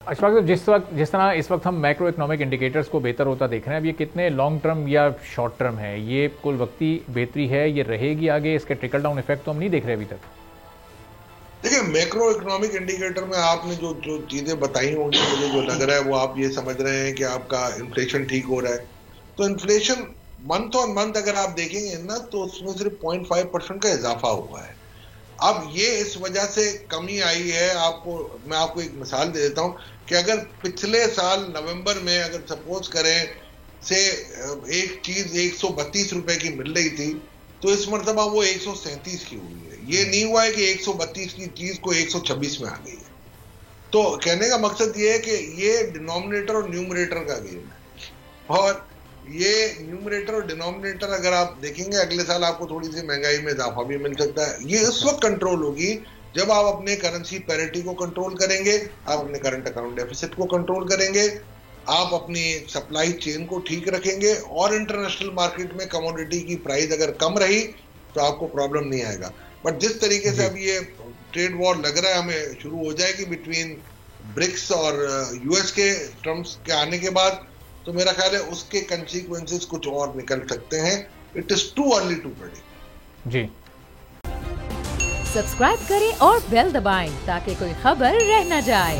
अशफाक साहब, जिस तरह इस वक्त हम मैक्रो इकोनॉमिक इंडिकेटर्स को बेहतर होता देख रहे हैं, अब ये कितने लॉन्ग टर्म या शॉर्ट टर्म है? ये कुल वक्ती बेहतरी है, ये रहेगी आगे? इसके ट्रिकल डाउन इफेक्ट तो हम नहीं देख रहे अभी तक। देखिए, मैक्रो इकोनॉमिक इंडिकेटर में आपने जो जो चीजें बताई होंगी, मुझे जो लग रहा है वो आप ये समझ रहे हैं कि आपका इन्फ्लेशन ठीक हो रहा है। तो इन्फ्लेशन मंथ ऑन मंथ अगर आप देखेंगे ना, तो उसमें सिर्फ 0.5% का इजाफा हुआ है। अब ये इस वजह से कमी आई है। मैं आपको एक मिसाल दे देता हूं कि अगर पिछले साल नवंबर में अगर सपोज करें से एक चीज 132 रुपए की मिल रही थी, तो इस मरतबा वो 137 की हुई है। ये नहीं हुआ है कि 132 की चीज को 126 में आ गई है। तो कहने का मकसद ये है कि ये डिनोमिनेटर और न्यूमरेटर का गेम है, और ये न्यूमरेटर और डिनोमिनेटर अगर आप देखेंगे, अगले साल आपको थोड़ी सी महंगाई में इजाफा भी मिल सकता है। ये उस वक्त कंट्रोल होगी जब आप अपने करेंसी पैरिटी को कंट्रोल करेंगे, आप अपने करंट अकाउंट डेफिसिट को कंट्रोल करेंगे, आप अपनी सप्लाई चेन को ठीक रखेंगे, और इंटरनेशनल मार्केट में कमोडिटी की प्राइस अगर कम रही तो आपको प्रॉब्लम नहीं आएगा। बट जिस तरीके से अब ये ट्रेड वॉर लग रहा है हमें शुरू हो जाएगी बिटवीन ब्रिक्स और यूएस के ट्रम्प के आने के बाद, तो मेरा ख्याल है उसके कंसीक्वेंसेस कुछ और निकल सकते हैं। It is too early to predict. जी, सब्सक्राइब करें और बेल दबाएं ताकि कोई खबर रह न जाए।